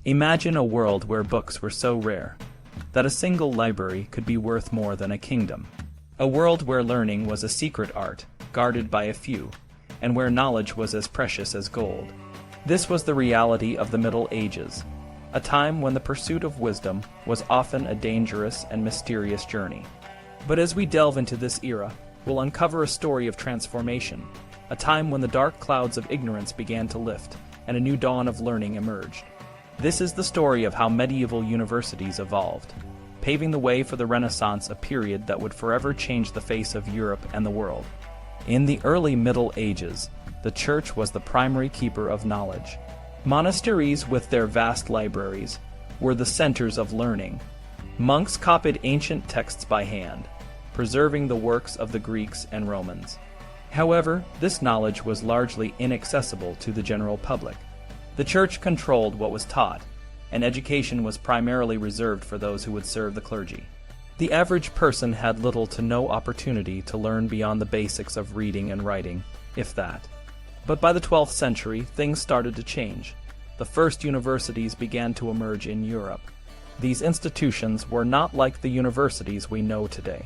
Imagine a world where books were so rare that a single library could be worth more than a kingdom. A world where learning was a secret art, guarded by a few, and where knowledge was as precious as gold. This was the reality of the Middle Ages, a time when the pursuit of wisdom was often a dangerous and mysterious journey. But as we delve into this era, we'll uncover a story of transformation, a time when the dark clouds of ignorance began to lift, and a new dawn of learning emerged. This is the story of how medieval universities evolved, paving the way for the Renaissance, a period that would forever change the face of Europe and the world. In the early Middle Ages, the Church was the primary keeper of knowledge. Monasteries, with their vast libraries, were the centers of learning. Monks copied ancient texts by hand, preserving the works of the Greeks and Romans. However, this knowledge was largely inaccessible to the general public. The Church controlled what was taught, and education was primarily reserved for those who would serve the clergy. The average person had little to no opportunity to learn beyond the basics of reading and writing, if that. But by the 12th century, things started to change. The first universities began to emerge in Europe. These institutions were not like the universities we know today.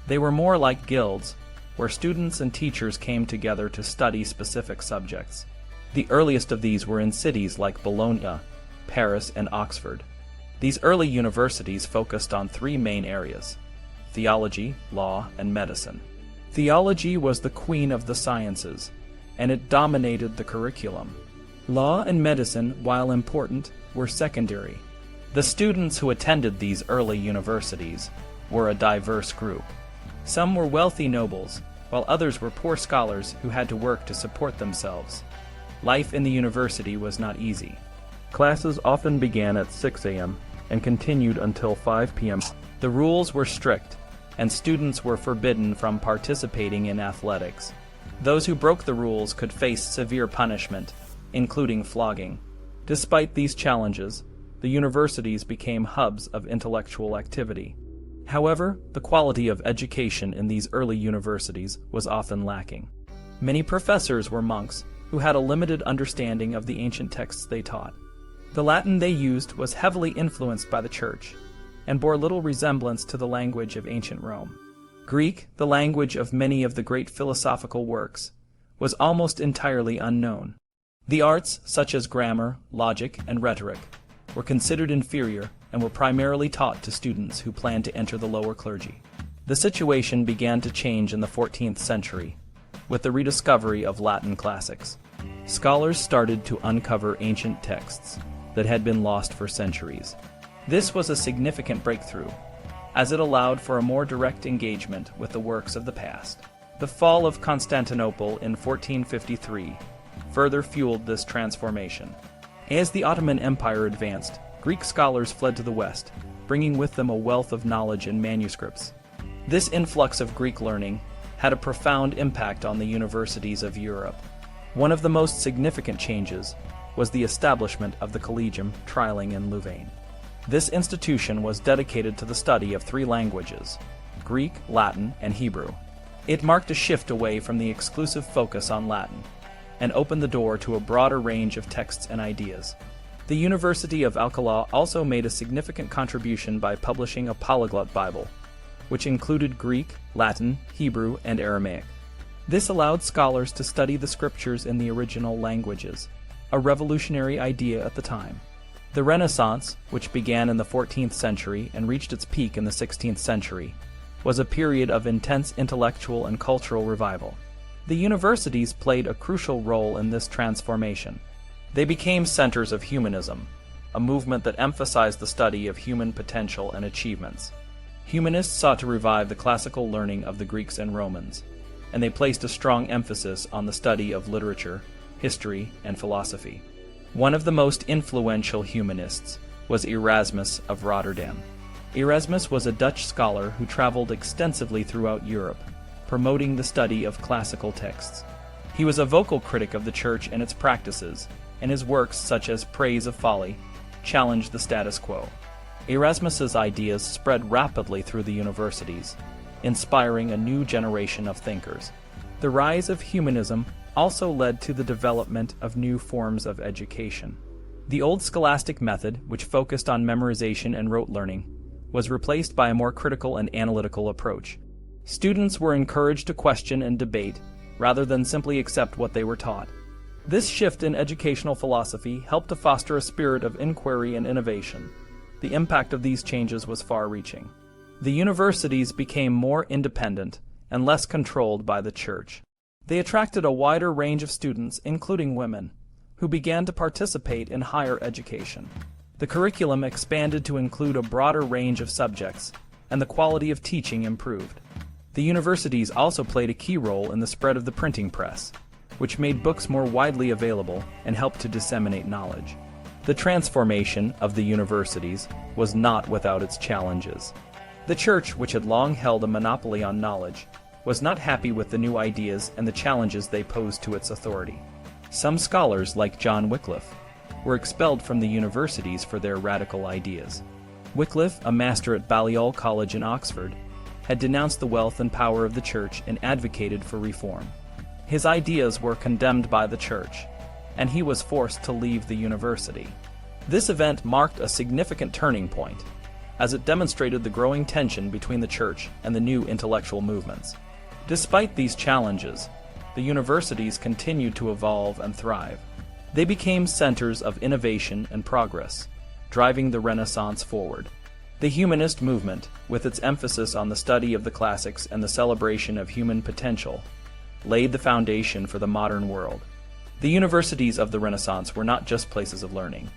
They were more like guilds, where students and teachers came together to study specific subjects. The earliest of these were in cities like Bologna, Paris, and Oxford. These early universities focused on three main areas: theology, law, and medicine. Theology was the queen of the sciences, and it dominated the curriculum. Law and medicine, while important, were secondary. The students who attended these early universities were a diverse group. Some were wealthy nobles, while others were poor scholars who had to work to support themselves. Life in the university was not easy. Classes often began at 6 a.m. and continued until 5 p.m. The rules were strict, and students were forbidden from participating in athletics. Those who broke the rules could face severe punishment, including flogging. Despite these challenges, the universities became hubs of intellectual activity. However, the quality of education in these early universities was often lacking. Many professors were monks who had a limited understanding of the ancient texts they taught. The Latin they used was heavily influenced by the Church, and bore little resemblance to the language of ancient Rome. Greek, the language of many of the great philosophical works, was almost entirely unknown. The arts, such as grammar, logic, and rhetoric, were considered inferior and were primarily taught to students who planned to enter the lower clergy. The situation began to change in the 14th century, with the rediscovery of Latin classics. Scholars started to uncover ancient texts that had been lost for centuries. This was a significant breakthrough, as it allowed for a more direct engagement with the works of the past. The fall of Constantinople in 1453 further fueled this transformation. As the Ottoman Empire advanced, Greek scholars fled to the west, bringing with them a wealth of knowledge and manuscripts. This influx of Greek learning had a profound impact on the universities of Europe. One of the most significant changes was the establishment of the Collegium Trilingue in Louvain. This institution was dedicated to the study of three languages: Greek, Latin, and Hebrew. It marked a shift away from the exclusive focus on Latin, and opened the door to a broader range of texts and ideas. The University of Alcalá also made a significant contribution by publishing a polyglot Bible, which included Greek, Latin, Hebrew, and Aramaic. This allowed scholars to study the scriptures in the original languages, a revolutionary idea at the time. The Renaissance, which began in the 14th century and reached its peak in the 16th century, was a period of intense intellectual and cultural revival. The universities played a crucial role in this transformation. They became centers of humanism, a movement that emphasized the study of human potential and achievements. Humanists sought to revive the classical learning of the Greeks and Romans, and they placed a strong emphasis on the study of literature, history, and philosophy. One of the most influential humanists was Erasmus of Rotterdam. Erasmus was a Dutch scholar who traveled extensively throughout Europe, promoting the study of classical texts. He was a vocal critic of the Church and its practices, and his works, such as Praise of Folly, challenged the status quo. Erasmus's ideas spread rapidly through the universities, inspiring a new generation of thinkers. The rise of humanism also led to the development of new forms of education. The old scholastic method, which focused on memorization and rote learning, was replaced by a more critical and analytical approach. Students were encouraged to question and debate, rather than simply accept what they were taught. This shift in educational philosophy helped to foster a spirit of inquiry and innovation. The impact of these changes was far-reaching. The universities became more independent and less controlled by the church. They attracted a wider range of students, including women, who began to participate in higher education. The curriculum expanded to include a broader range of subjects, and the quality of teaching improved. The universities also played a key role in the spread of the printing press, which made books more widely available and helped to disseminate knowledge. The transformation of the universities was not without its challenges. The church, which had long held a monopoly on knowledge, was not happy with the new ideas and the challenges they posed to its authority. Some scholars, like John Wycliffe, were expelled from the universities for their radical ideas. Wycliffe, a master at Balliol College in Oxford, had denounced the wealth and power of the church and advocated for reform. His ideas were condemned by the church, and he was forced to leave the university. This event marked a significant turning point, as it demonstrated the growing tension between the church and the new intellectual movements. Despite these challenges, the universities continued to evolve and thrive. They became centers of innovation and progress, driving the Renaissance forward. The humanist movement, with its emphasis on the study of the classics and the celebration of human potential, laid the foundation for the modern world. The universities of the Renaissance were not just places of learning.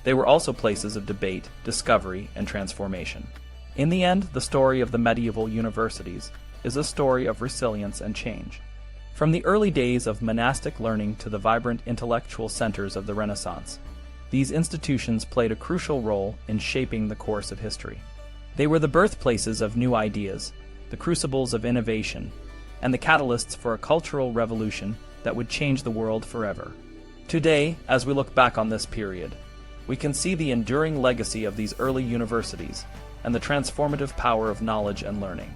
They were also places of debate, discovery, and transformation. In the end, the story of the medieval universities is a story of resilience and change. From the early days of monastic learning to the vibrant intellectual centers of the Renaissance, these institutions played a crucial role in shaping the course of history. They were the birthplaces of new ideas, the crucibles of innovation, and the catalysts for a cultural revolution that would change the world forever. Today, as we look back on this period, we can see the enduring legacy of these early universities and the transformative power of knowledge and learning.